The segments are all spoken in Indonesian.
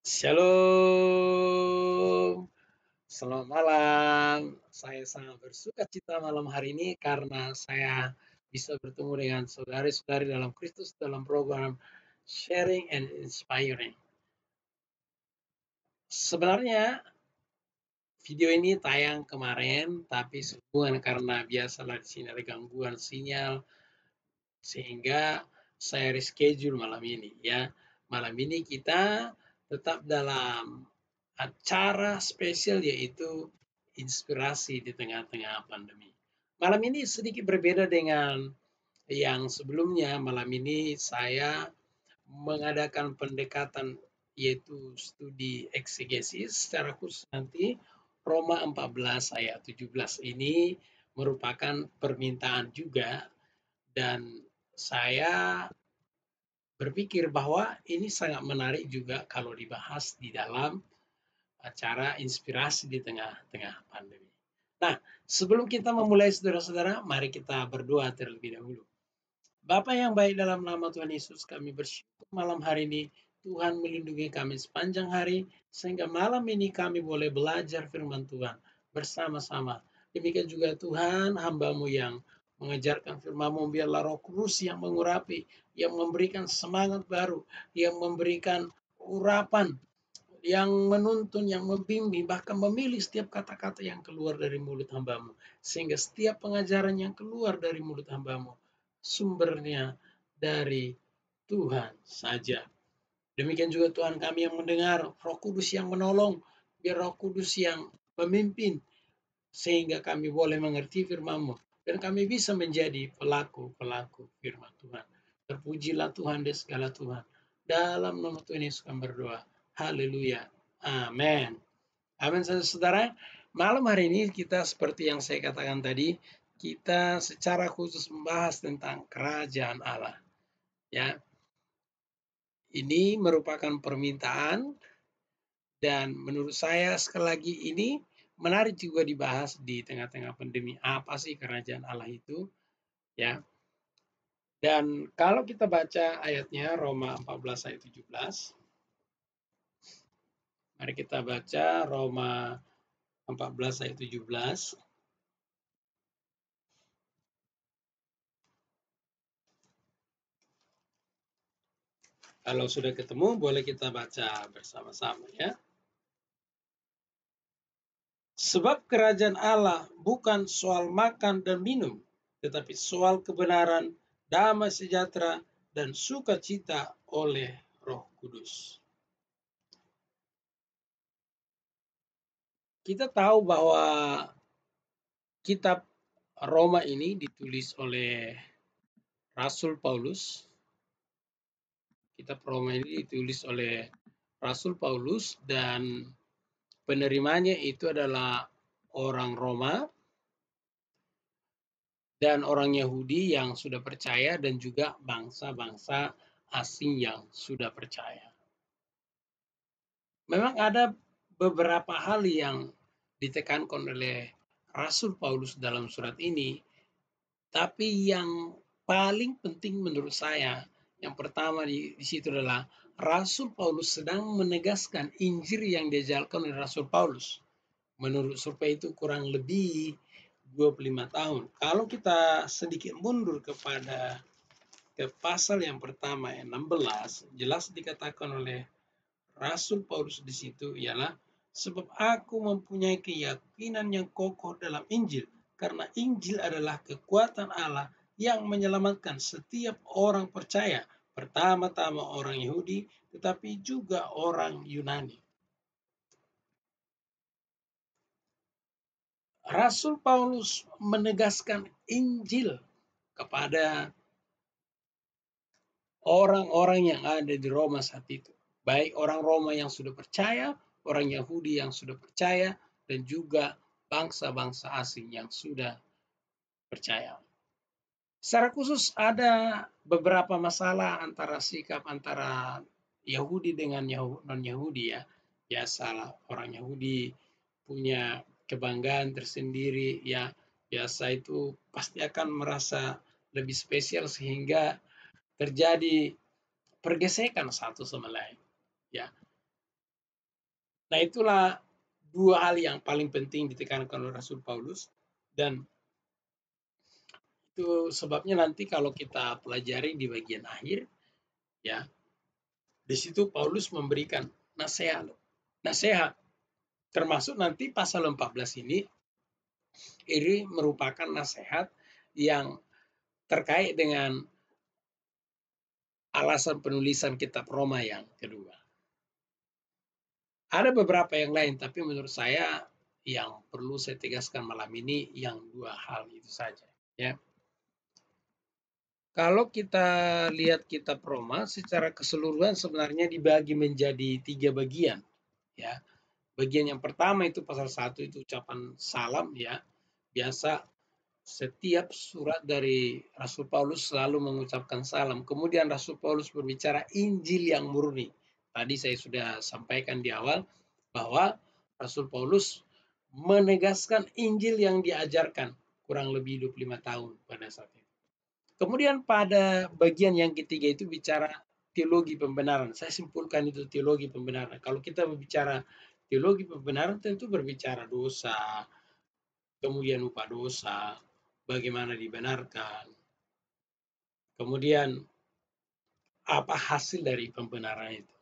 Shalom, selamat malam. Saya sangat bersuka cita malam hari ini karena saya bisa bertemu dengan saudari-saudari dalam Kristus dalam program Sharing and Inspiring. Sebenarnya video ini tayang kemarin, tapi sehubungan karena biasalah di sini ada gangguan sinyal, sehingga saya reschedule malam ini ya. Malam ini kita tetap dalam acara spesial yaitu inspirasi di tengah-tengah pandemi. Malam ini sedikit berbeda dengan yang sebelumnya. Malam ini saya mengadakan pendekatan yaitu studi eksegesis secara khusus nanti Roma 14 ayat 17 ini merupakan permintaan juga, dan saya berpikir bahwa ini sangat menarik juga kalau dibahas di dalam acara inspirasi di tengah-tengah pandemi. Nah, sebelum kita memulai saudara-saudara, mari kita berdoa terlebih dahulu. Bapa yang baik, dalam nama Tuhan Yesus kami bersyukur malam hari ini Tuhan melindungi kami sepanjang hari sehingga malam ini kami boleh belajar firman Tuhan bersama-sama. Demikian juga Tuhan, hamba-Mu yang mengajarkan firman-Mu, biarlah Roh Kudus yang mengurapi, yang memberikan semangat baru, yang memberikan urapan, yang menuntun, yang membimbing, bahkan memilih setiap kata-kata yang keluar dari mulut hamba-Mu. Sehingga setiap pengajaran yang keluar dari mulut hamba-Mu, sumbernya dari Tuhan saja. Demikian juga Tuhan kami yang mendengar, Roh Kudus yang menolong, biar Roh Kudus yang memimpin, sehingga kami boleh mengerti firman-Mu, dan kami bisa menjadi pelaku-pelaku firman Tuhan. Terpujilah Tuhan di segala Tuhan. Dalam nama Tuhan Yesus kami berdoa. Haleluya. Amin. Amin, saudara. Malam hari ini kita seperti yang saya katakan tadi, kita secara khusus membahas tentang kerajaan Allah. Ya, ini merupakan permintaan, dan menurut saya sekali lagi ini menarik juga dibahas di tengah-tengah pandemi. Apa sih kerajaan Allah itu? Ya. Dan kalau kita baca ayatnya Roma 14 ayat 17. Mari kita baca Roma 14 ayat 17. Kalau sudah ketemu, boleh kita baca bersama-sama ya. Sebab kerajaan Allah bukan soal makan dan minum, tetapi soal kebenaran, damai sejahtera, dan sukacita oleh Roh Kudus. Kita tahu bahwa kitab Roma ini ditulis oleh Rasul Paulus. Kitab Roma ini ditulis oleh Rasul Paulus, dan penerimanya itu adalah orang Roma dan orang Yahudi yang sudah percaya, dan juga bangsa-bangsa asing yang sudah percaya. Memang ada beberapa hal yang ditekankan oleh Rasul Paulus dalam surat ini, tapi yang paling penting menurut saya, yang pertama di situ adalah Rasul Paulus sedang menegaskan Injil yang diajarkan oleh Rasul Paulus. Menurut survei itu kurang lebih 25 tahun. Kalau kita sedikit mundur ke pasal yang pertama, yang 16, jelas dikatakan oleh Rasul Paulus di situ ialah, sebab aku mempunyai keyakinan yang kokoh dalam Injil, karena Injil adalah kekuatan Allah yang menyelamatkan setiap orang percaya, pertama-tama orang Yahudi, tetapi juga orang Yunani. Rasul Paulus menegaskan Injil kepada orang-orang yang ada di Roma saat itu. Baik orang Roma yang sudah percaya, orang Yahudi yang sudah percaya, dan juga bangsa-bangsa asing yang sudah percaya. Secara khusus ada beberapa masalah antara sikap antara Yahudi dengan non-Yahudi ya. Biasalah orang Yahudi punya kebanggaan tersendiri ya. Biasa itu pasti akan merasa lebih spesial sehingga terjadi pergesekan satu sama lain ya. Nah, itulah dua hal yang paling penting ditekankan oleh Rasul Paulus, dan itu sebabnya nanti kalau kita pelajari di bagian akhir, ya, di situ Paulus memberikan nasihat, nasihat, termasuk nanti pasal 14 ini merupakan nasihat yang terkait dengan alasan penulisan kitab Roma yang kedua. Ada beberapa yang lain, tapi menurut saya yang perlu saya tegaskan malam ini yang dua hal itu saja. Ya, kalau kita lihat kitab Roma secara keseluruhan sebenarnya dibagi menjadi 3 bagian. Ya, bagian yang pertama itu pasal 1 itu ucapan salam, ya. Biasa setiap surat dari Rasul Paulus selalu mengucapkan salam. Kemudian Rasul Paulus berbicara Injil yang murni. Tadi saya sudah sampaikan di awal bahwa Rasul Paulus menegaskan Injil yang diajarkan kurang lebih 25 tahun pada saat itu. Kemudian pada bagian yang ketiga itu bicara teologi pembenaran. Saya simpulkan itu teologi pembenaran. Kalau kita berbicara teologi pembenaran tentu berbicara dosa, kemudian upah dosa, bagaimana dibenarkan, kemudian apa hasil dari pembenaran itu.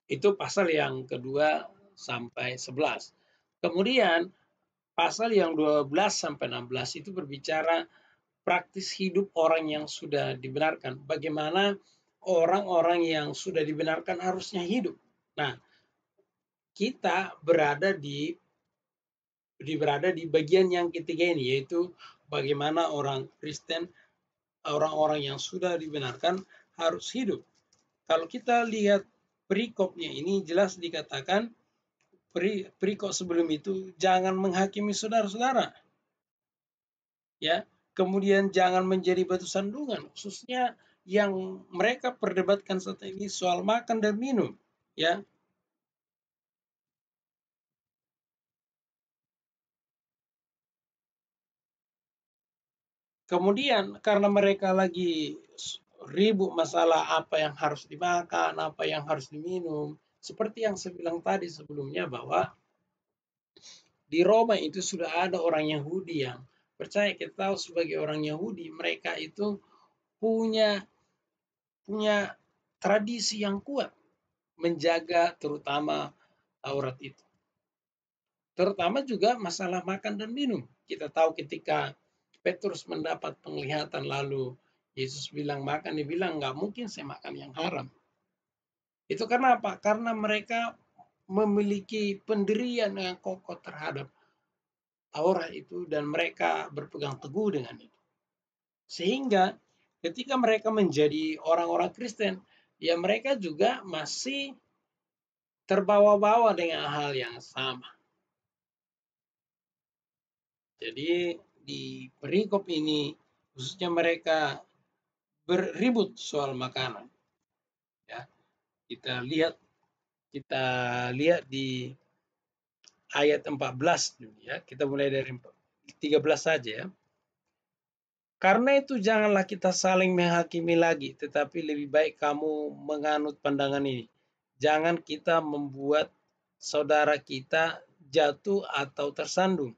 Itu pasal yang kedua sampai 11. Kemudian pasal yang 12 sampai 16 itu berbicara praktis hidup orang yang sudah dibenarkan. Bagaimana orang-orang yang sudah dibenarkan harusnya hidup. Nah, kita berada di bagian yang ketiga ini, yaitu bagaimana orang Kristen, orang-orang yang sudah dibenarkan harus hidup. Kalau kita lihat perikopnya ini jelas dikatakan, perikop sebelum itu jangan menghakimi saudara-saudara, ya. Kemudian jangan menjadi batu sandungan, khususnya yang mereka perdebatkan saat ini soal makan dan minum, ya. Kemudian karena mereka lagi ribut masalah apa yang harus dimakan, apa yang harus diminum, seperti yang saya bilang tadi sebelumnya bahwa di Roma itu sudah ada orang Yahudi yang percaya, kita tahu sebagai orang Yahudi mereka itu punya punya tradisi yang kuat menjaga terutama Taurat itu. Terutama juga masalah makan dan minum. Kita tahu ketika Petrus mendapat penglihatan lalu Yesus bilang makan, dia bilang nggak mungkin saya makan yang haram. Itu karena apa? Karena mereka memiliki pendirian yang kokoh terhadap Taurat itu dan mereka berpegang teguh dengan itu. Sehingga ketika mereka menjadi orang-orang Kristen, ya mereka juga masih terbawa-bawa dengan hal yang sama. Jadi di perikop ini khususnya mereka berribut soal makanan. Ya, kita lihat di ayat 14 ya. Kita mulai dari 13 saja ya. Karena itu janganlah kita saling menghakimi lagi, tetapi lebih baik kamu menganut pandangan ini. Jangan kita membuat saudara kita jatuh atau tersandung.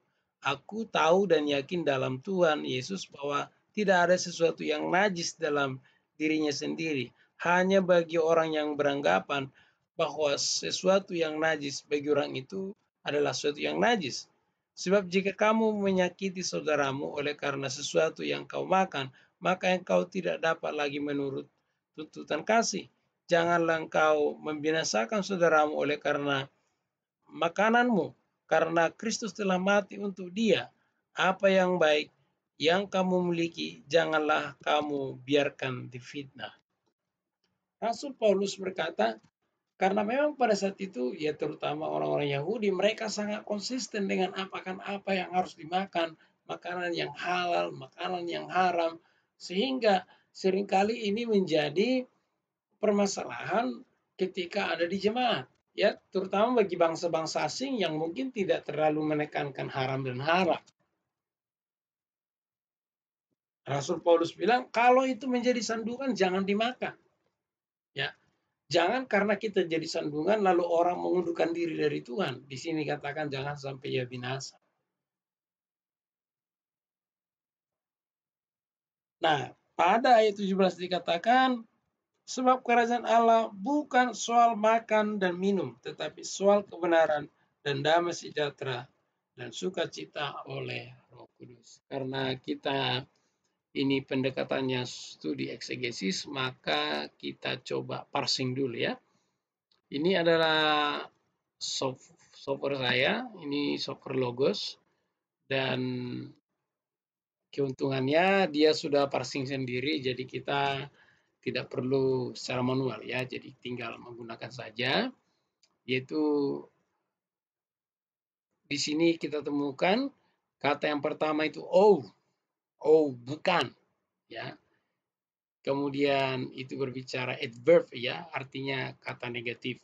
Aku tahu dan yakin dalam Tuhan Yesus bahwa tidak ada sesuatu yang najis dalam dirinya sendiri. Hanya bagi orang yang beranggapan bahwa sesuatu yang najis bagi orang itu adalah sesuatu yang najis. Sebab jika kamu menyakiti saudaramu oleh karena sesuatu yang kau makan, maka engkau tidak dapat lagi menurut tuntutan kasih. Janganlah engkau membinasakan saudaramu oleh karena makananmu, karena Kristus telah mati untuk dia. Apa yang baik yang kamu miliki, janganlah kamu biarkan difitnah. Rasul Paulus berkata, karena memang pada saat itu, ya terutama orang-orang Yahudi, mereka sangat konsisten dengan apa yang harus dimakan, makanan yang halal, makanan yang haram, sehingga seringkali ini menjadi permasalahan ketika ada di jemaat. Ya, terutama bagi bangsa-bangsa asing yang mungkin tidak terlalu menekankan haram dan halal. Rasul Paulus bilang, kalau itu menjadi sandungan, jangan dimakan. Ya, Jangan karena kita jadi sandungan lalu orang mengundurkan diri dari Tuhan. Di sini katakan jangan sampai ia binasa. Nah, pada ayat 17 dikatakan, sebab kerajaan Allah bukan soal makan dan minum, tetapi soal kebenaran dan damai sejahtera dan sukacita oleh Roh Kudus. Karena kita ini pendekatannya studi eksegesis, maka kita coba parsing dulu ya. Ini adalah software saya, ini software Logos, dan keuntungannya dia sudah parsing sendiri, jadi kita tidak perlu secara manual ya, jadi tinggal menggunakan saja. Yaitu di sini kita temukan kata yang pertama itu bukan ya. Kemudian itu berbicara adverb ya, artinya kata negatif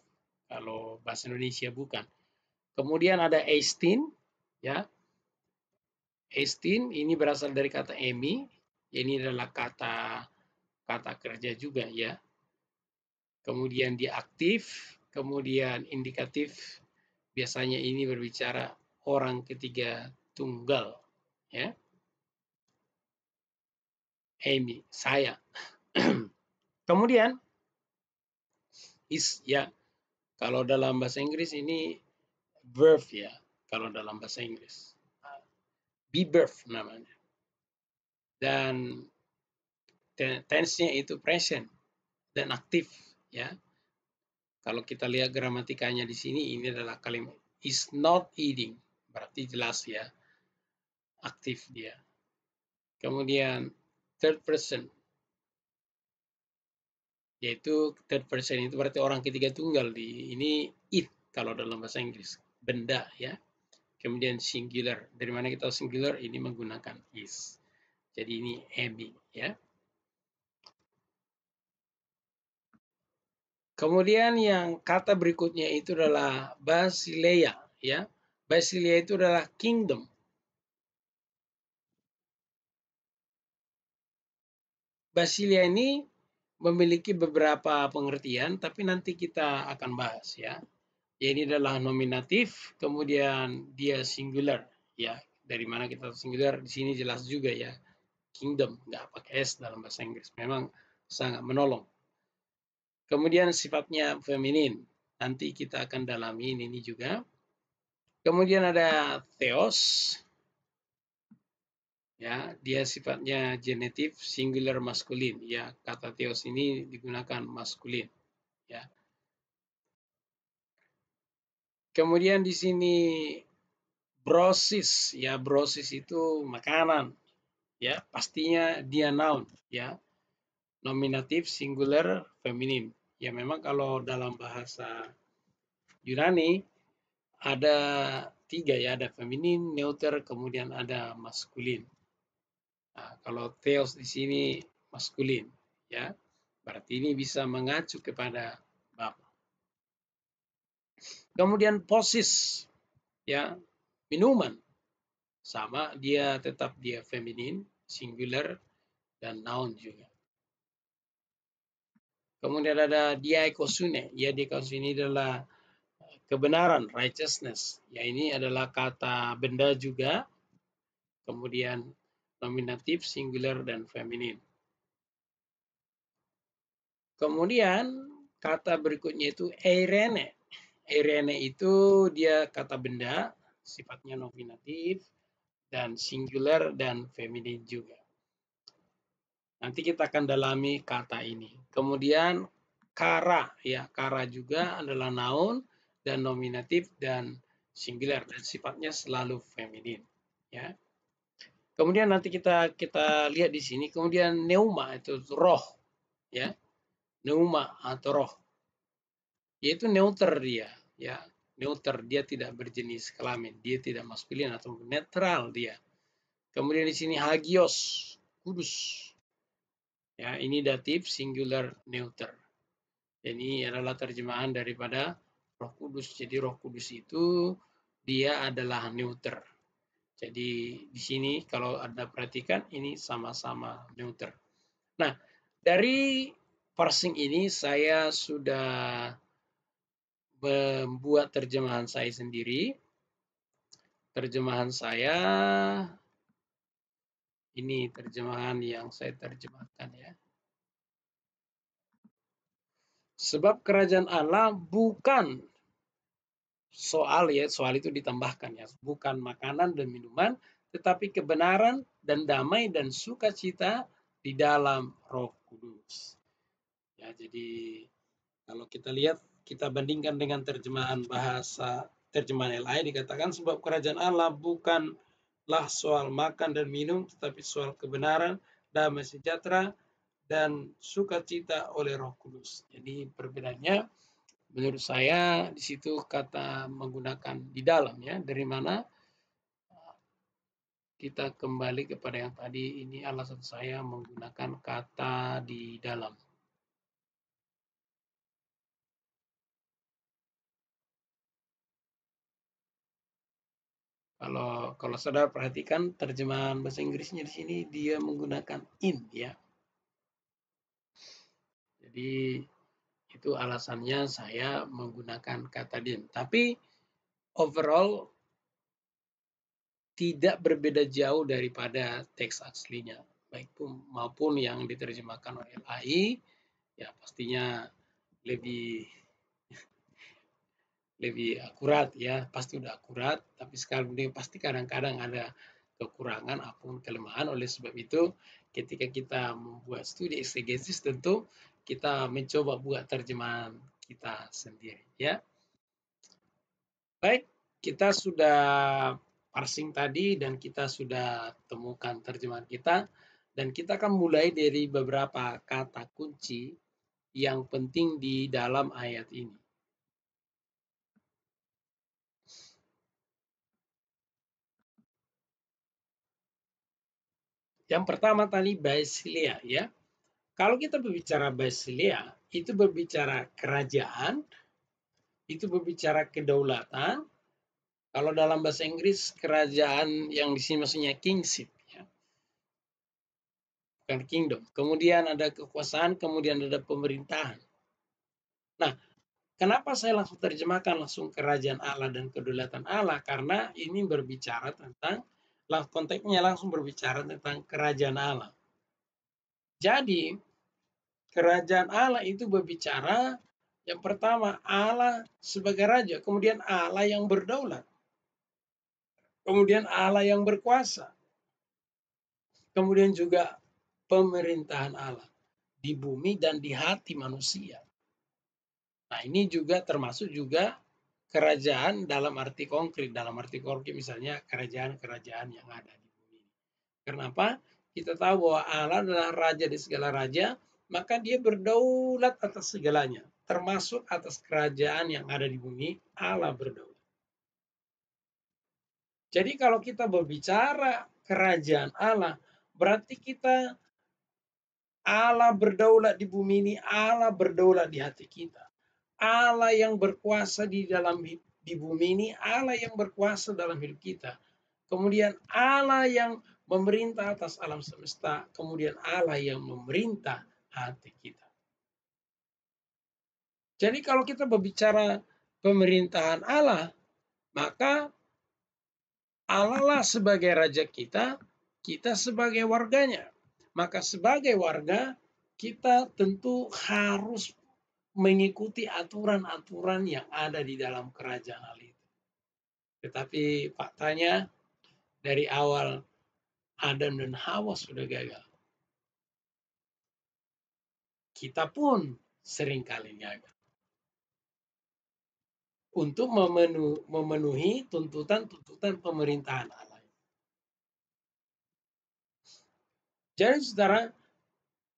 kalau bahasa Indonesia bukan. Kemudian ada estin ya. Estin ini berasal dari kata emi, ini adalah kata kerja juga ya. Kemudian dia aktif, kemudian indikatif, biasanya ini berbicara orang ketiga tunggal ya. Amy, saya. Kemudian is ya, kalau dalam bahasa Inggris ini verb ya, kalau dalam bahasa Inggris be verb namanya, dan tense-nya itu present dan aktif ya. Kalau kita lihat gramatikanya di sini, ini adalah kalimat is not eating, berarti jelas ya, aktif dia. Kemudian third person, yaitu third person itu berarti orang ketiga tunggal, di ini it kalau dalam bahasa Inggris, benda ya. Kemudian singular, dari mana kita tahu singular, ini menggunakan is. Jadi ini Amy ya. Kemudian yang kata berikutnya itu adalah basileia ya. Basileia itu adalah kingdom. Basileia ini memiliki beberapa pengertian, tapi nanti kita akan bahas ya. Ini adalah nominatif, kemudian dia singular ya. Dari mana kita singular, di sini jelas juga ya. Kingdom, nggak pakai S dalam bahasa Inggris. Memang sangat menolong. Kemudian sifatnya feminin. Nanti kita akan dalami ini juga. Kemudian ada theos. Ya, dia sifatnya genetif singular maskulin. Ya, kata theos ini digunakan maskulin. Ya. Kemudian di sini brosis. Ya, brosis itu makanan. Ya, pastinya dia noun. Ya, nominatif singular feminin. Ya, memang kalau dalam bahasa Yunani ada tiga ya, ada feminin, neuter, kemudian ada maskulin. Nah, kalau theos di sini maskulin, ya, berarti ini bisa mengacu kepada Bapa. Kemudian posis, ya, minuman, sama dia tetap dia feminin, singular, dan noun juga. Kemudian ada diakosune, ya diakosune adalah kebenaran, righteousness. Ya ini adalah kata benda juga, kemudian nominatif, singular, dan feminin. Kemudian kata berikutnya itu eirene. Eirene itu dia kata benda, sifatnya nominatif, dan singular, dan feminin juga. Nanti kita akan dalami kata ini. Kemudian kara, ya kara juga adalah noun, dan nominatif, dan singular, dan sifatnya selalu feminin. Ya. Kemudian nanti kita lihat di sini. Kemudian neuma itu roh, ya, neuma atau roh, yaitu neuter dia, ya, neuter, dia tidak berjenis kelamin, dia tidak maskulin atau netral dia. Kemudian di sini hagios, kudus, ya, ini datif singular neuter. Ini adalah terjemahan daripada Roh Kudus. Jadi Roh Kudus itu dia adalah neuter. Jadi di sini kalau Anda perhatikan ini sama-sama neuter. Nah, dari parsing ini saya sudah membuat terjemahan saya sendiri. Terjemahan saya ini terjemahan yang saya terjemahkan ya. Sebab kerajaan Allah bukan soal itu ditambahkan ya, bukan makanan dan minuman, tetapi kebenaran dan damai dan sukacita di dalam Roh Kudus. Ya, jadi kalau kita lihat, kita bandingkan dengan terjemahan LI dikatakan sebab kerajaan Allah bukanlah soal makan dan minum, tetapi soal kebenaran, damai sejahtera, dan sukacita oleh Roh Kudus. Jadi perbedaannya menurut saya di situ kata menggunakan di dalam ya, dari mana kita kembali kepada yang tadi, ini alasan saya menggunakan kata di dalam. Kalau saudara perhatikan terjemahan bahasa Inggrisnya di sini dia menggunakan in ya. Jadi itu alasannya saya menggunakan kata din. Tapi overall tidak berbeda jauh daripada teks aslinya, baik maupun yang diterjemahkan oleh LAI, ya pastinya lebih akurat ya, pasti udah akurat, tapi sekarang ini pasti kadang-kadang ada kekurangan apapun kelemahan. Oleh sebab itu ketika kita membuat studi eksegesis tentu kita mencoba buat terjemahan kita sendiri ya. Baik, kita sudah parsing tadi dan kita sudah temukan terjemahan kita, dan kita akan mulai dari beberapa kata kunci yang penting di dalam ayat ini. Yang pertama tadi Basileia ya. Kalau kita berbicara Basileia, itu berbicara kerajaan, itu berbicara kedaulatan. Kalau dalam bahasa Inggris kerajaan yang di sini maksudnya kingship ya. Bukan kingdom. Kemudian ada kekuasaan, kemudian ada pemerintahan. Nah, kenapa saya langsung terjemahkan langsung kerajaan Allah dan kedaulatan Allah? Karena ini berbicara tentang, konteksnya langsung berbicara tentang kerajaan Allah. Jadi, kerajaan Allah itu berbicara yang pertama Allah sebagai raja, kemudian Allah yang berdaulat, kemudian Allah yang berkuasa, kemudian juga pemerintahan Allah di bumi dan di hati manusia. Nah, ini juga termasuk juga kerajaan dalam arti konkret. Dalam arti konkret misalnya kerajaan-kerajaan yang ada di bumi. Kenapa? Kita tahu bahwa Allah adalah raja di segala raja, maka dia berdaulat atas segalanya. Termasuk atas kerajaan yang ada di bumi, Allah berdaulat. Jadi kalau kita berbicara kerajaan Allah, berarti kita Allah berdaulat di bumi ini, Allah berdaulat di hati kita. Allah yang berkuasa di bumi ini, Allah yang berkuasa dalam hidup kita. Kemudian Allah yang memerintah atas alam semesta, kemudian Allah yang memerintah hati kita. Jadi kalau kita berbicara pemerintahan Allah, maka Allah lah sebagai raja kita, kita sebagai warganya. Maka sebagai warga, kita tentu harus mengikuti aturan-aturan yang ada di dalam kerajaan Allah itu. Tetapi faktanya dari awal Adam dan Hawa sudah gagal. Kita pun seringkali gagal untuk memenuhi tuntutan-tuntutan pemerintahan Allah. Jadi saudara,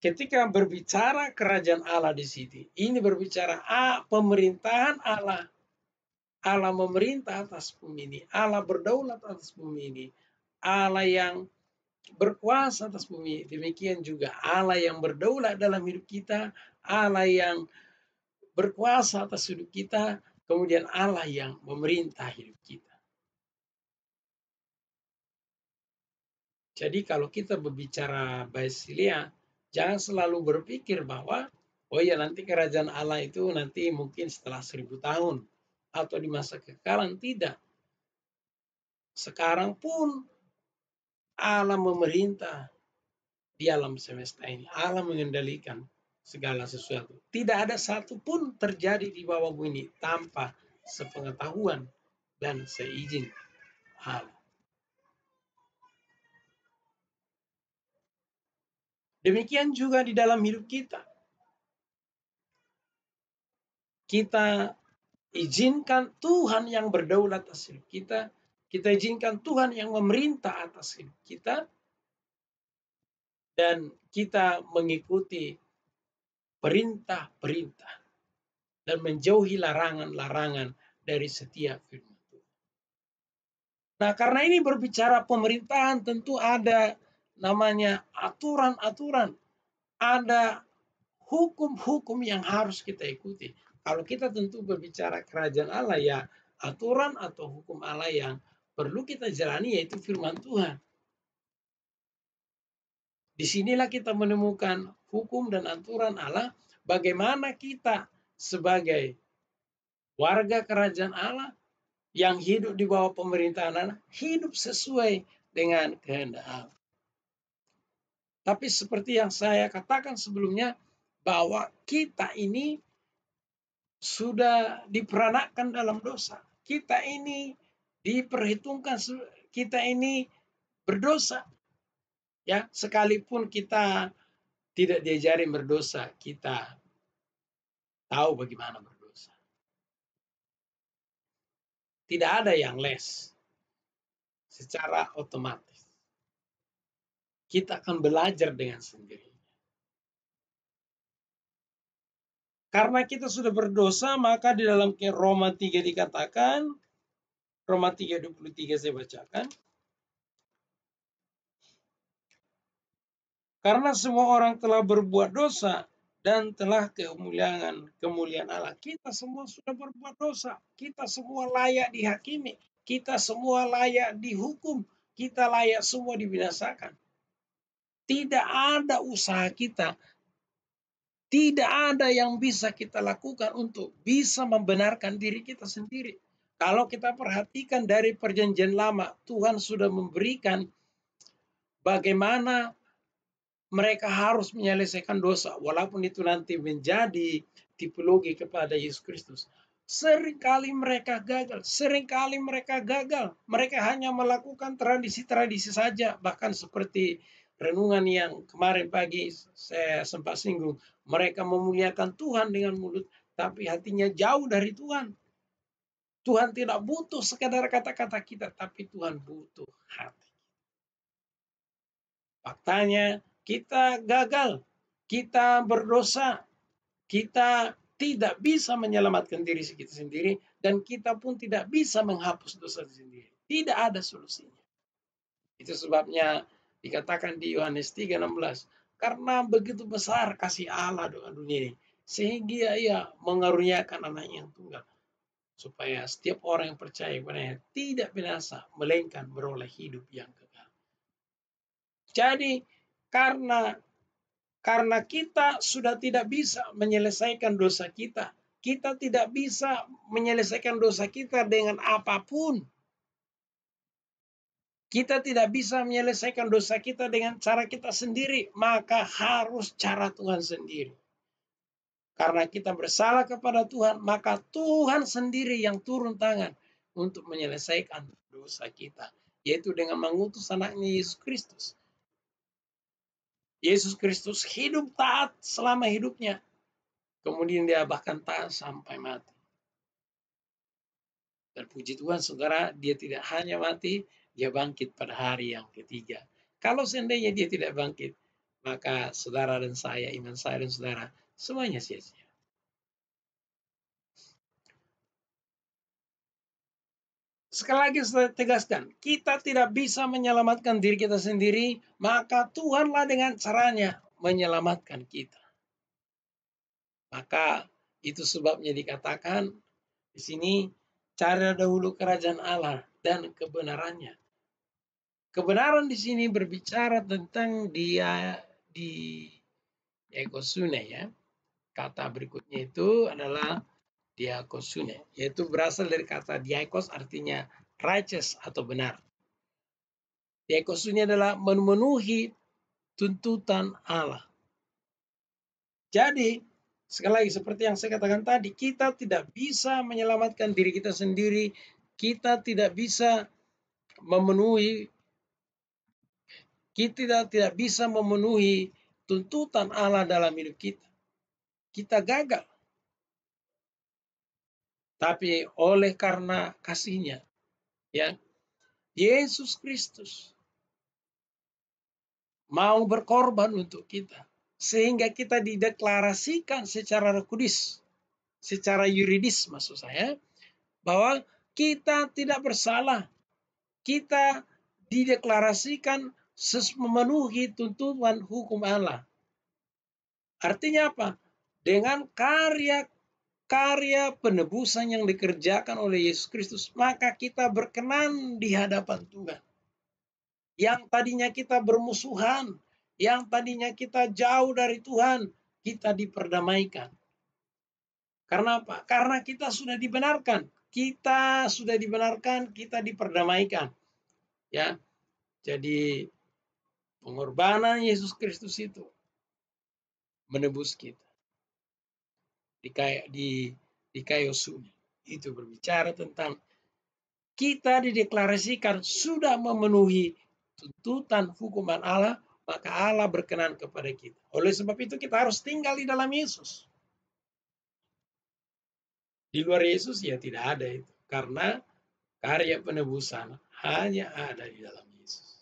ketika berbicara kerajaan Allah di sini, ini berbicara pemerintahan Allah. Allah memerintah atas bumi ini, Allah berdaulat atas bumi ini, Allah yang berkuasa atas bumi. Demikian juga Allah yang berdaulat dalam hidup kita, Allah yang berkuasa atas hidup kita, kemudian Allah yang memerintah hidup kita. Jadi kalau kita berbicara Basileia, jangan selalu berpikir bahwa oh ya nanti kerajaan Allah itu nanti mungkin setelah 1000 tahun atau di masa kekekalan. Tidak. Sekarang pun Allah memerintah di alam semesta ini. Allah mengendalikan segala sesuatu. Tidak ada satupun terjadi di bawah bumi tanpa sepengetahuan dan seizin Allah. Demikian juga di dalam hidup kita. Kita izinkan Tuhan yang berdaulat atas hidup kita. Kita izinkan Tuhan yang memerintah atas hidup kita. Dan kita mengikuti perintah-perintah. Dan menjauhi larangan-larangan dari setiap firman Tuhan. Nah, karena ini berbicara pemerintahan tentu ada namanya aturan-aturan. Ada hukum-hukum yang harus kita ikuti. Kalau kita tentu berbicara kerajaan Allah ya aturan atau hukum Allah yang perlu kita jalani yaitu firman Tuhan. Disinilah kita menemukan hukum dan aturan Allah bagaimana kita sebagai warga kerajaan Allah yang hidup di bawah pemerintahan Allah hidup sesuai dengan kehendak Allah. Tapi seperti yang saya katakan sebelumnya bahwa kita ini sudah diperanakkan dalam dosa. Kita ini diperhitungkan, kita ini berdosa. Ya, sekalipun kita tidak diajari berdosa, kita tahu bagaimana berdosa. Tidak ada yang les secara otomatis. Kita akan belajar dengan sendirinya. Karena kita sudah berdosa, maka di dalam Roma 3 dikatakan, Roma 3:23 saya bacakan. Karena semua orang telah berbuat dosa dan telah kemuliaan Allah. Kita semua sudah berbuat dosa. Kita semua layak dihakimi. Kita semua layak dihukum. Kita layak semua dibinasakan. Tidak ada usaha kita. Tidak ada yang bisa kita lakukan untuk bisa membenarkan diri kita sendiri. Kalau kita perhatikan dari perjanjian lama, Tuhan sudah memberikan bagaimana mereka harus menyelesaikan dosa, walaupun itu nanti menjadi tipologi kepada Yesus Kristus. Seringkali mereka gagal. Mereka hanya melakukan tradisi-tradisi saja, bahkan seperti renungan yang kemarin pagi saya sempat singgung. Mereka memuliakan Tuhan dengan mulut, tapi hatinya jauh dari Tuhan. Tuhan tidak butuh sekadar kata-kata kita, tapi Tuhan butuh hati. Faktanya, kita gagal, kita berdosa, kita tidak bisa menyelamatkan diri kita sendiri, dan kita pun tidak bisa menghapus dosa sendiri. Tidak ada solusinya. Itu sebabnya dikatakan di Yohanes 3:16, karena begitu besar kasih Allah dengan dunia ini, sehingga ia mengaruniakan anaknya yang tunggal, supaya setiap orang yang percaya kepadanya tidak binasa, melainkan beroleh hidup yang kekal. Jadi, karena kita sudah tidak bisa menyelesaikan dosa kita. Kita tidak bisa menyelesaikan dosa kita dengan apapun. Kita tidak bisa menyelesaikan dosa kita dengan cara kita sendiri. Maka harus cara Tuhan sendiri. Karena kita bersalah kepada Tuhan, maka Tuhan sendiri yang turun tangan untuk menyelesaikan dosa kita. Yaitu dengan mengutus anaknya Yesus Kristus. Yesus Kristus hidup taat selama hidupnya. Kemudian dia bahkan taat sampai mati. Dan puji Tuhan saudara, dia tidak hanya mati, dia bangkit pada hari yang ketiga. Kalau seandainya dia tidak bangkit, maka saudara dan saya, iman saya dan saudara, semuanya sia-sia. Sekali lagi saya tegaskan, kita tidak bisa menyelamatkan diri kita sendiri, maka Tuhanlah dengan caranya menyelamatkan kita. Maka itu sebabnya dikatakan di sini, cari dahulu kerajaan Allah dan kebenarannya. Kebenaran di sini berbicara tentang dia di ekosune ya. Kata berikutnya itu adalah diakosunya, yaitu berasal dari kata diakos, artinya righteous atau benar. Diakosunya adalah memenuhi tuntutan Allah. Jadi, sekali lagi seperti yang saya katakan tadi, kita tidak bisa menyelamatkan diri kita sendiri, kita tidak bisa memenuhi, kita tidak bisa memenuhi tuntutan Allah dalam hidup kita. Kita gagal. Tapi oleh karena kasih-Nya, ya, Yesus Kristus mau berkorban untuk kita, sehingga kita dideklarasikan secara kudus, secara yuridis maksud saya, bahwa kita tidak bersalah. Kita dideklarasikan memenuhi tuntutan hukum Allah. Artinya apa? Dengan karya penebusan yang dikerjakan oleh Yesus Kristus, maka kita berkenan di hadapan Tuhan. Yang tadinya kita bermusuhan, yang tadinya kita jauh dari Tuhan, kita diperdamaikan. Karena apa? Karena kita sudah dibenarkan. Kita sudah dibenarkan, kita diperdamaikan. Ya. Jadi pengorbanan Yesus Kristus itu menebus kita. Di kayu sunyi. Itu berbicara tentang kita dideklarasikan sudah memenuhi tuntutan hukuman Allah, maka Allah berkenan kepada kita. Oleh sebab itu kita harus tinggal di dalam Yesus. Di luar Yesus ya tidak ada itu. Karena karya penebusan hanya ada di dalam Yesus.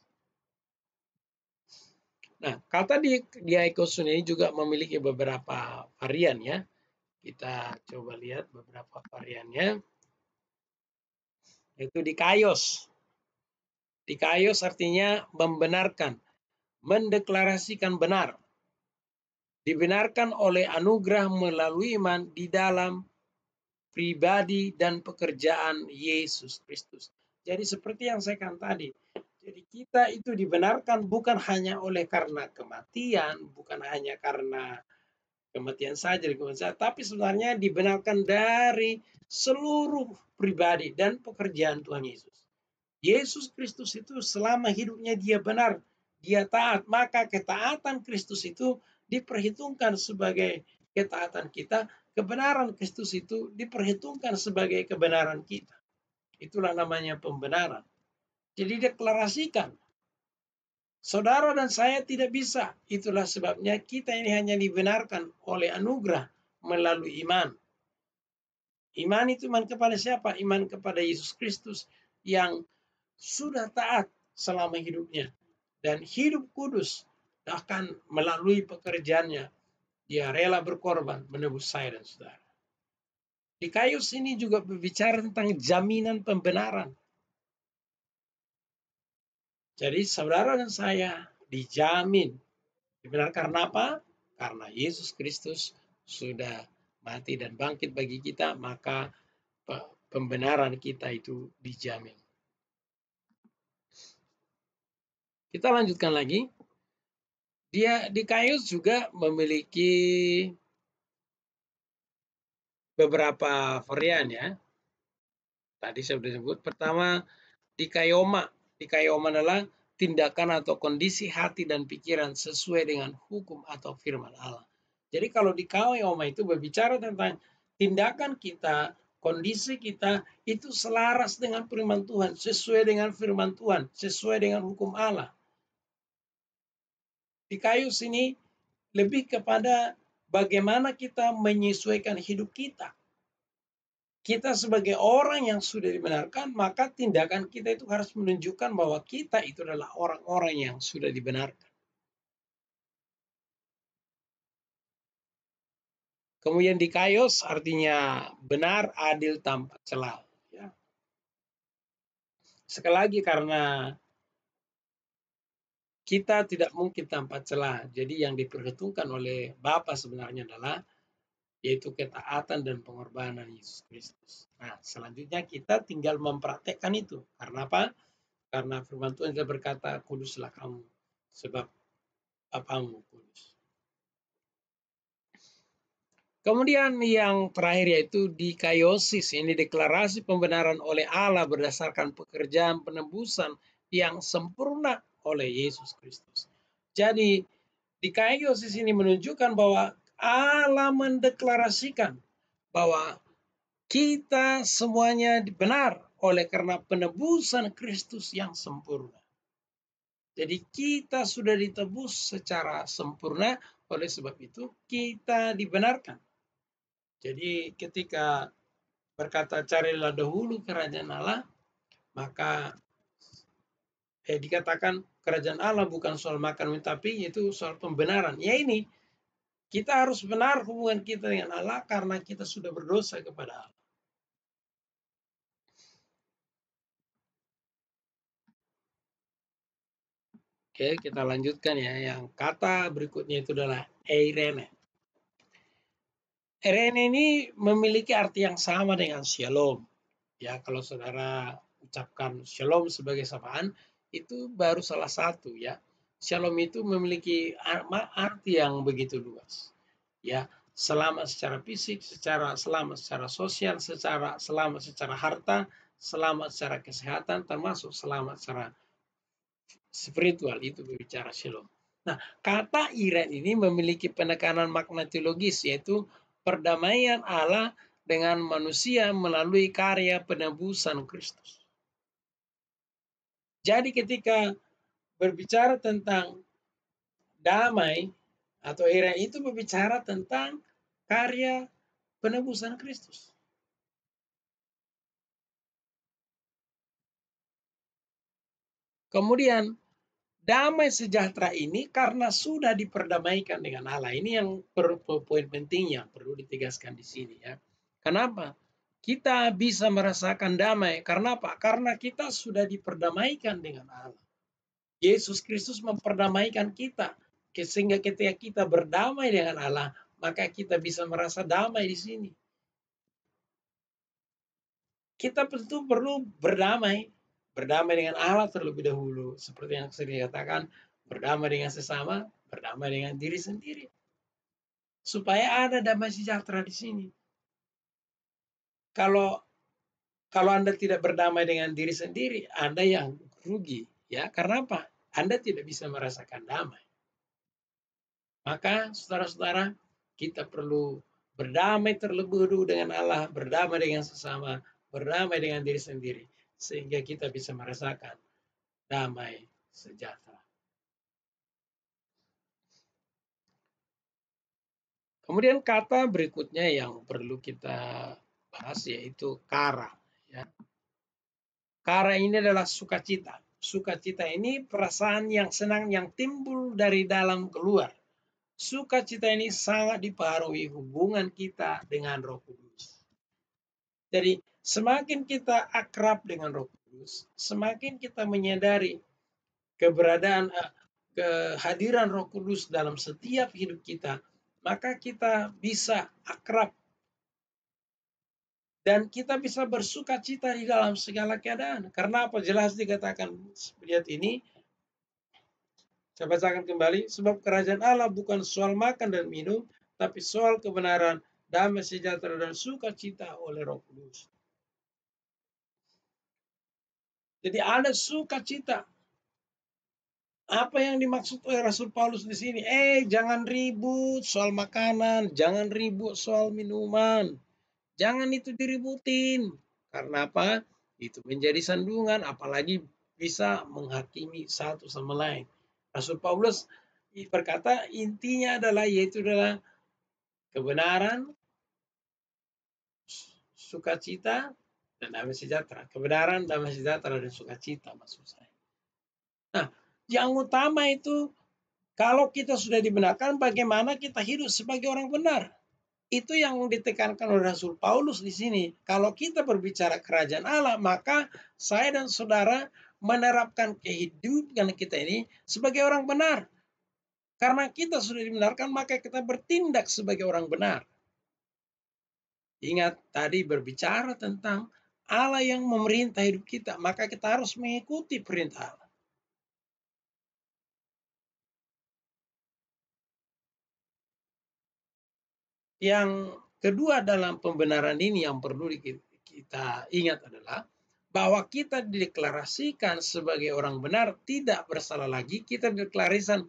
Nah, kata diakosun ini juga memiliki beberapa varian ya. Kita coba lihat beberapa variannya. Yaitu dikaios. Dikaios artinya membenarkan, mendeklarasikan benar. Dibenarkan oleh anugerah melalui iman di dalam pribadi dan pekerjaan Yesus Kristus. Jadi seperti yang saya katakan tadi, jadi kita itu dibenarkan bukan hanya oleh karena kematian, bukan hanya karena kematian saja, tapi sebenarnya dibenarkan dari seluruh pribadi dan pekerjaan Tuhan Yesus. Yesus Kristus itu selama hidupnya dia benar, dia taat, maka ketaatan Kristus itu diperhitungkan sebagai ketaatan kita, kebenaran Kristus itu diperhitungkan sebagai kebenaran kita. Itulah namanya pembenaran. Jadi deklarasikan. Saudara dan saya tidak bisa. Itulah sebabnya kita ini hanya dibenarkan oleh anugerah melalui iman. Iman itu iman kepada siapa? Iman kepada Yesus Kristus yang sudah taat selama hidupnya. Dan hidup kudus akan melalui pekerjaannya. Dia rela berkorban menebus saya dan saudara. Di kayu sini juga berbicara tentang jaminan pembenaran. Jadi saudara dan saya dijamin. Dibenarkan karena apa? Karena Yesus Kristus sudah mati dan bangkit bagi kita, maka pembenaran kita itu dijamin. Kita lanjutkan lagi. Dia di kayu juga memiliki beberapa varian ya. Tadi saya sudah sebut. Pertama, dikayoma. Dikayoma adalah tindakan atau kondisi hati dan pikiran sesuai dengan hukum atau firman Allah. Jadi kalau dikayoma itu berbicara tentang tindakan kita, kondisi kita itu selaras dengan firman Tuhan, sesuai dengan firman Tuhan, sesuai dengan hukum Allah. Di kayu sini lebih kepada bagaimana kita menyesuaikan hidup kita. Kita sebagai orang yang sudah dibenarkan, maka tindakan kita itu harus menunjukkan bahwa kita itu adalah orang-orang yang sudah dibenarkan. Kemudian dikaios artinya benar, adil, tanpa celah. Ya. Sekali lagi karena kita tidak mungkin tanpa celah. Jadi yang diperhitungkan oleh Bapa sebenarnya adalah yaitu ketaatan dan pengorbanan Yesus Kristus. Nah, selanjutnya kita tinggal mempraktekkan itu. Karena apa? Karena firman Tuhan sudah berkata, kuduslah kamu, sebab Bapamu kudus. Kemudian yang terakhir yaitu dikaiosis, ini deklarasi pembenaran oleh Allah berdasarkan pekerjaan penebusan yang sempurna oleh Yesus Kristus. Jadi dikaiosis ini menunjukkan bahwa Allah mendeklarasikan bahwa kita semuanya benar oleh karena penebusan Kristus yang sempurna. Jadi kita sudah ditebus secara sempurna, oleh sebab itu kita dibenarkan. Jadi ketika berkata carilah dahulu kerajaan Allah, maka dikatakan kerajaan Allah bukan soal makan tapi itu soal pembenaran. Ya ini, kita harus benar hubungan kita dengan Allah karena kita sudah berdosa kepada Allah. Oke, kita lanjutkan ya. Yang kata berikutnya itu adalah eirene. Eirene ini memiliki arti yang sama dengan shalom. Ya, kalau saudara ucapkan shalom sebagai sapaan, itu baru salah satu ya. Shalom itu memiliki arti yang begitu luas. Ya, selamat secara fisik, selamat secara sosial, selamat secara harta, selamat secara kesehatan, termasuk selamat secara spiritual, itu berbicara shalom. Nah, kata iren ini memiliki penekanan makna teologis, yaitu perdamaian Allah dengan manusia melalui karya penebusan Kristus. Jadi ketika berbicara tentang damai atau iren itu berbicara tentang karya penebusan Kristus. Kemudian damai sejahtera ini karena sudah diperdamaikan dengan Allah. Ini yang poin penting yang perlu ditegaskan di sini ya. Kenapa? Kita bisa merasakan damai. Karena apa? Karena kita sudah diperdamaikan dengan Allah. Yesus Kristus memperdamaikan kita. Sehingga ketika kita berdamai dengan Allah, maka kita bisa merasa damai di sini. Kita tentu perlu berdamai. Berdamai dengan Allah terlebih dahulu. Seperti yang sering dikatakan, berdamai dengan sesama, berdamai dengan diri sendiri. Supaya ada damai sejahtera di sini. Kalau Anda tidak berdamai dengan diri sendiri, Anda yang rugi. Ya, karena apa? Anda tidak bisa merasakan damai. Maka saudara-saudara, kita perlu berdamai terlebih dahulu dengan Allah, berdamai dengan sesama, berdamai dengan diri sendiri. Sehingga kita bisa merasakan damai sejahtera. Kemudian kata berikutnya yang perlu kita bahas yaitu kara. Ya. Kara ini adalah sukacita. Sukacita ini perasaan yang senang yang timbul dari dalam keluar. Sukacita ini sangat dipengaruhi hubungan kita dengan Roh Kudus. Jadi semakin kita akrab dengan Roh Kudus, semakin kita menyadari keberadaan kehadiran Roh Kudus dalam setiap hidup kita, maka kita bisa akrab dan kita bisa bersuka cita di dalam segala keadaan. Karena apa? Jelas dikatakan lihat ini. Saya bacakan kembali. Sebab kerajaan Allah bukan soal makan dan minum, tapi soal kebenaran, damai sejahtera dan sukacita oleh Roh Kudus. Jadi ada sukacita. Apa yang dimaksud oleh Rasul Paulus di sini? Jangan ribut soal makanan, jangan ribut soal minuman. Jangan itu diributin. Karena apa? Itu menjadi sandungan, apalagi bisa menghakimi satu sama lain. Rasul Paulus berkata intinya adalah yaitu adalah kebenaran, sukacita, dan damai sejahtera. Kebenaran, damai sejahtera, dan sukacita maksud saya. Nah, yang utama itu kalau kita sudah dibenarkan, bagaimana kita hidup sebagai orang benar? Itu yang ditekankan oleh Rasul Paulus di sini. Kalau kita berbicara kerajaan Allah, maka saya dan saudara menerapkan kehidupan kita ini sebagai orang benar. Karena kita sudah dibenarkan, maka kita bertindak sebagai orang benar. Ingat tadi berbicara tentang Allah yang memerintah hidup kita, maka kita harus mengikuti perintah Allah. Yang kedua dalam pembenaran ini yang perlu kita ingat adalah bahwa kita dideklarasikan sebagai orang benar, tidak bersalah lagi. Kita dideklarasikan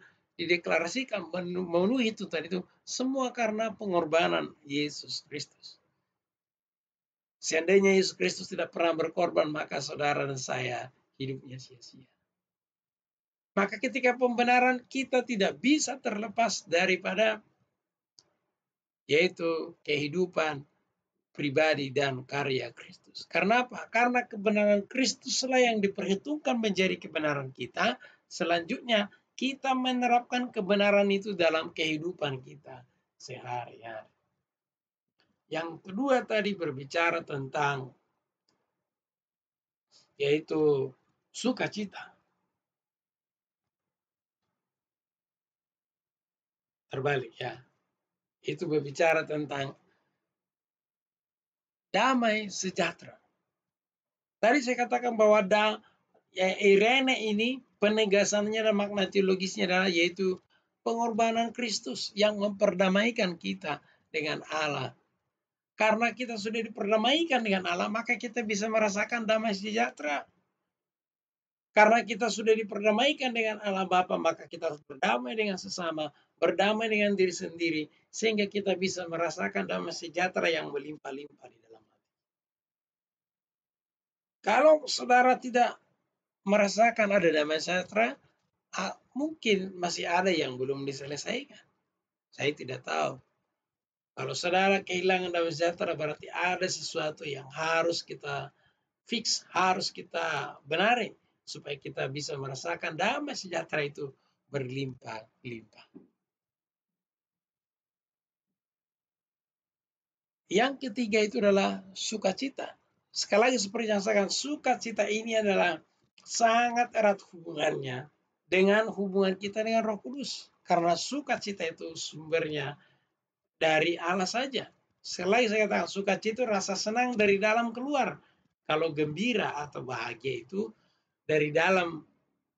memenuhi itu tadi itu semua karena pengorbanan Yesus Kristus. Seandainya Yesus Kristus tidak pernah berkorban, maka saudara dan saya hidupnya sia-sia. Maka ketika pembenaran kita tidak bisa terlepas daripada yaitu kehidupan pribadi dan karya Kristus. Karena apa? Karena kebenaran Kristuslah yang diperhitungkan menjadi kebenaran kita. Selanjutnya kita menerapkan kebenaran itu dalam kehidupan kita sehari-hari. Yang kedua tadi berbicara tentang yaitu sukacita. Terbalik ya. Itu berbicara tentang damai sejahtera. Tadi saya katakan bahwa Irene ini penegasannya dan makna teologisnya adalah yaitu pengorbanan Kristus yang memperdamaikan kita dengan Allah. Karena kita sudah diperdamaikan dengan Allah, maka kita bisa merasakan damai sejahtera. Karena kita sudah diperdamaikan dengan Allah Bapa, maka kita harus berdamai dengan sesama, berdamai dengan diri sendiri, sehingga kita bisa merasakan damai sejahtera yang melimpah-limpah di dalam hati. Kalau saudara tidak merasakan ada damai sejahtera, mungkin masih ada yang belum diselesaikan. Saya tidak tahu. Kalau saudara kehilangan damai sejahtera, berarti ada sesuatu yang harus kita fix, harus kita benarin, supaya kita bisa merasakan damai sejahtera itu berlimpah-limpah. Yang ketiga itu adalah sukacita. Sekali lagi seperti yang saya katakan, sukacita ini adalah sangat erat hubungannya dengan hubungan kita dengan Roh Kudus. Karena sukacita itu sumbernya dari Allah saja. Sekali lagi saya katakan, sukacita itu rasa senang dari dalam keluar. Kalau gembira atau bahagia itu dari dalam,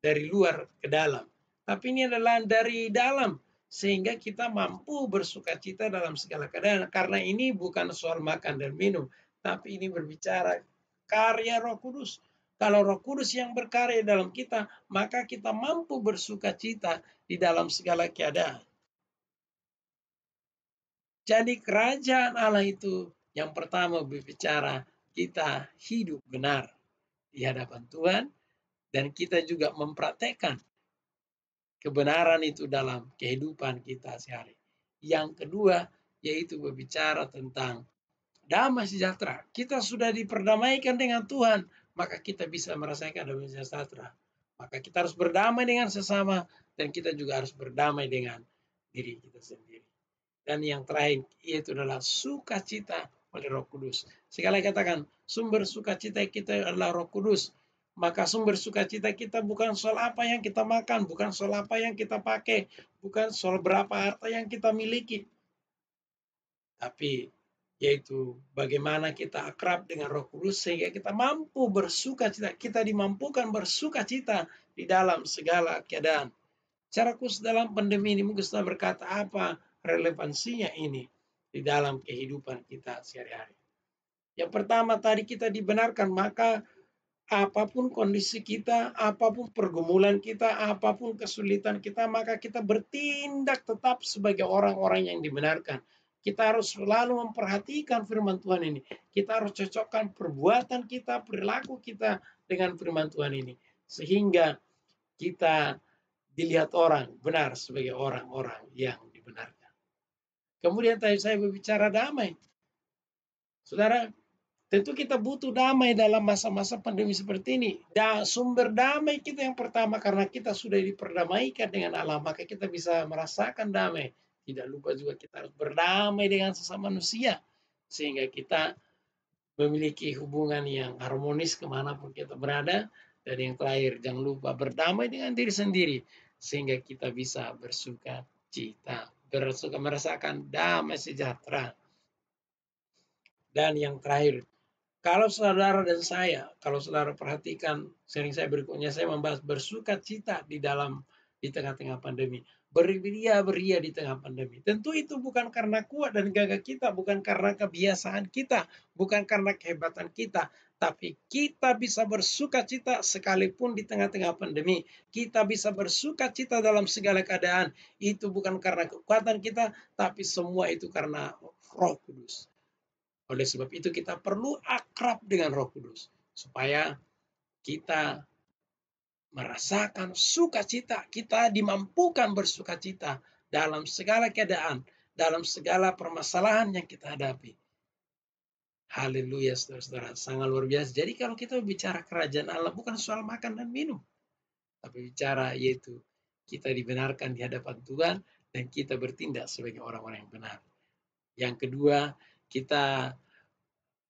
dari luar ke dalam. Tapi ini adalah dari dalam, sehingga kita mampu bersukacita dalam segala keadaan. Karena ini bukan soal makan dan minum, tapi ini berbicara karya Roh Kudus. Kalau Roh Kudus yang berkarya dalam kita, maka kita mampu bersukacita di dalam segala keadaan. Jadi kerajaan Allah itu yang pertama berbicara kita hidup benar di hadapan Tuhan, dan kita juga mempraktekkan kebenaran itu dalam kehidupan kita sehari. Yang kedua yaitu berbicara tentang damai sejahtera. Kita sudah diperdamaikan dengan Tuhan, maka kita bisa merasakan damai sejahtera. Maka kita harus berdamai dengan sesama, dan kita juga harus berdamai dengan diri kita sendiri. Dan yang terakhir yaitu adalah sukacita oleh Roh Kudus. Sekali katakan, sumber sukacita kita adalah Roh Kudus. Maka sumber sukacita kita bukan soal apa yang kita makan, bukan soal apa yang kita pakai, bukan soal berapa harta yang kita miliki. Tapi yaitu bagaimana kita akrab dengan Roh Kudus sehingga kita mampu bersukacita. Kita dimampukan bersukacita di dalam segala keadaan. Secara khusus dalam pandemi ini mungkin kita berkata apa relevansinya ini di dalam kehidupan kita sehari-hari. Yang pertama tadi kita dibenarkan, maka apapun kondisi kita, apapun pergumulan kita, apapun kesulitan kita, maka kita bertindak tetap sebagai orang-orang yang dibenarkan. Kita harus selalu memperhatikan firman Tuhan ini. Kita harus cocokkan perbuatan kita, perilaku kita dengan firman Tuhan ini. Sehingga kita dilihat orang benar sebagai orang-orang yang dibenarkan. Kemudian tadi saya berbicara damai. Saudara, tentu kita butuh damai dalam masa-masa pandemi seperti ini. Sumber damai kita yang pertama karena kita sudah diperdamaikan dengan Allah, maka kita bisa merasakan damai. Tidak lupa juga kita harus berdamai dengan sesama manusia, sehingga kita memiliki hubungan yang harmonis kemanapun kita berada. Dan yang terakhir, jangan lupa berdamai dengan diri sendiri, sehingga kita bisa bersuka cita, merasakan damai sejahtera. Dan yang terakhir, kalau saudara dan saya, kalau saudara perhatikan, sering saya berikutnya saya membahas bersuka cita di tengah-tengah pandemi. beria-beria di tengah pandemi. Tentu itu bukan karena kuat dan gagah kita, bukan karena kebiasaan kita, bukan karena kehebatan kita, tapi kita bisa bersuka cita sekalipun di tengah-tengah pandemi. Kita bisa bersuka cita dalam segala keadaan. Itu bukan karena kekuatan kita, tapi semua itu karena Roh Kudus. Oleh sebab itu kita perlu akrab dengan Roh Kudus supaya kita merasakan sukacita, kita dimampukan bersukacita dalam segala keadaan, dalam segala permasalahan yang kita hadapi. Haleluya, saudara-saudara, sangat luar biasa. Jadi kalau kita bicara kerajaan Allah bukan soal makan dan minum, tapi bicara yaitu kita dibenarkan di hadapan Tuhan dan kita bertindak sebagai orang-orang yang benar. Yang kedua, kita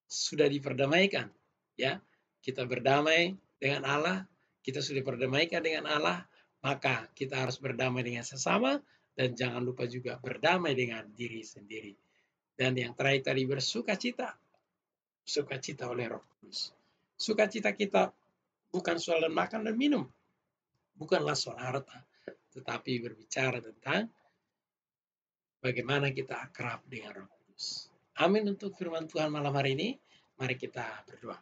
sudah diperdamaikan, ya. Kita berdamai dengan Allah, kita sudah berdamaikan dengan Allah, maka kita harus berdamai dengan sesama dan jangan lupa juga berdamai dengan diri sendiri. Dan yang terakhir tadi bersukacita, sukacita oleh Roh Kudus. Sukacita kita bukan soal makan dan minum, bukanlah soal harta, tetapi berbicara tentang bagaimana kita akrab dengan Roh Kudus. Amin untuk firman Tuhan malam hari ini. Mari kita berdoa.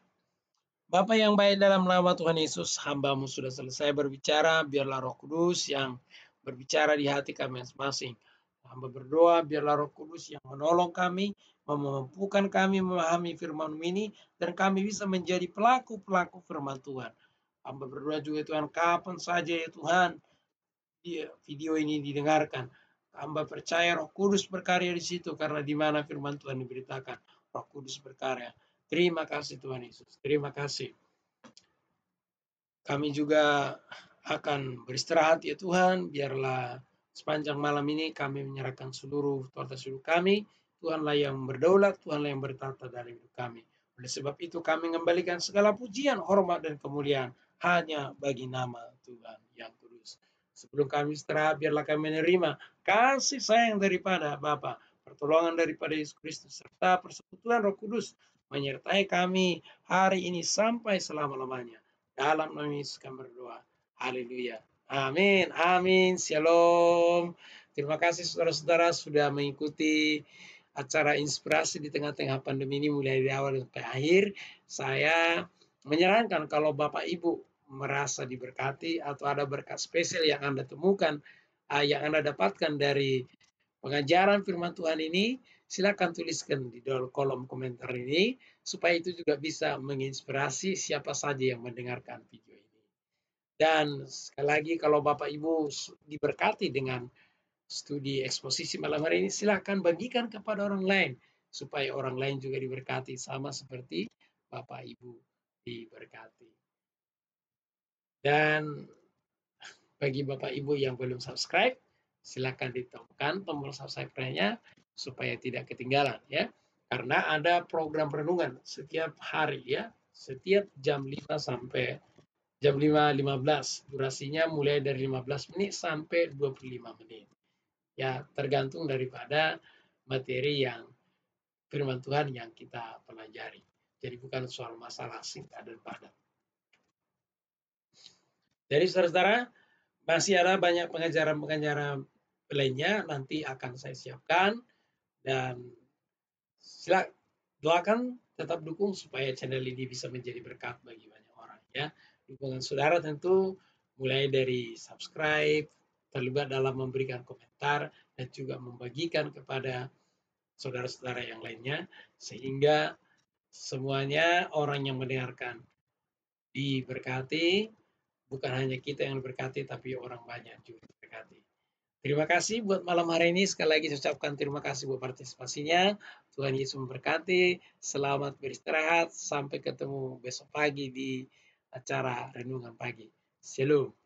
Bapa yang baik, dalam nama Tuhan Yesus, hamba-Mu sudah selesai berbicara, biarlah Roh Kudus yang berbicara di hati kami masing-masing. Hamba berdoa, biarlah Roh Kudus yang menolong kami, memampukan kami memahami firman ini, dan kami bisa menjadi pelaku-pelaku firman Tuhan. Hamba berdoa juga Tuhan, kapan saja ya Tuhan, video ini didengarkan, hamba percaya Roh Kudus berkarya di situ, karena di mana firman Tuhan diberitakan, Roh Kudus berkarya. Terima kasih Tuhan Yesus, terima kasih. Kami juga akan beristirahat ya Tuhan, biarlah sepanjang malam ini kami menyerahkan seluruh kami. Tuhanlah yang berdaulat, Tuhanlah yang bertata dalam hidup kami. Oleh sebab itu kami mengembalikan segala pujian, hormat, dan kemuliaan hanya bagi nama Tuhan yang kudus. Sebelum kami istirahat, biarlah kami menerima kasih sayang daripada Bapa, pertolongan daripada Yesus Kristus, serta persekutuan Roh Kudus menyertai kami hari ini sampai selama-lamanya. Dalam nama Yesus kami berdoa. Haleluya. Amin. Amin. Shalom. Terima kasih saudara-saudara sudah mengikuti acara inspirasi di tengah-tengah pandemi ini mulai dari awal sampai akhir. Saya menyarankan kalau Bapak Ibu merasa diberkati atau ada berkat spesial yang Anda temukan, yang Anda dapatkan dari pengajaran firman Tuhan ini, silakan tuliskan di dalam kolom komentar ini, supaya itu juga bisa menginspirasi siapa saja yang mendengarkan video ini. Dan sekali lagi, kalau Bapak Ibu diberkati dengan studi eksposisi malam hari ini, silakan bagikan kepada orang lain, supaya orang lain juga diberkati sama seperti Bapak Ibu diberkati. Dan bagi Bapak Ibu yang belum subscribe, silakan ditemukan tombol subscribe-nya supaya tidak ketinggalan ya. Karena ada program renungan setiap hari ya, setiap jam 5 sampai jam 5.15. Durasinya mulai dari 15 menit sampai 25 menit. Ya, tergantung daripada materi yang firman Tuhan yang kita pelajari. Jadi bukan soal masalah singkat dan padat. Jadi saudara-saudara, masih ada banyak pengajaran-pengajaran lainnya nanti akan saya siapkan, dan silakan doakan, tetap dukung supaya channel ini bisa menjadi berkat bagi banyak orang ya. Dukungan saudara tentu mulai dari subscribe, terlibat dalam memberikan komentar, dan juga membagikan kepada saudara-saudara yang lainnya, sehingga semuanya orang yang mendengarkan diberkati. Bukan hanya kita yang diberkati, tapi orang banyak juga diberkati. Terima kasih buat malam hari ini. Sekali lagi saya ucapkan terima kasih buat partisipasinya. Tuhan Yesus memberkati. Selamat beristirahat. Sampai ketemu besok pagi di acara Renungan Pagi. Shalom.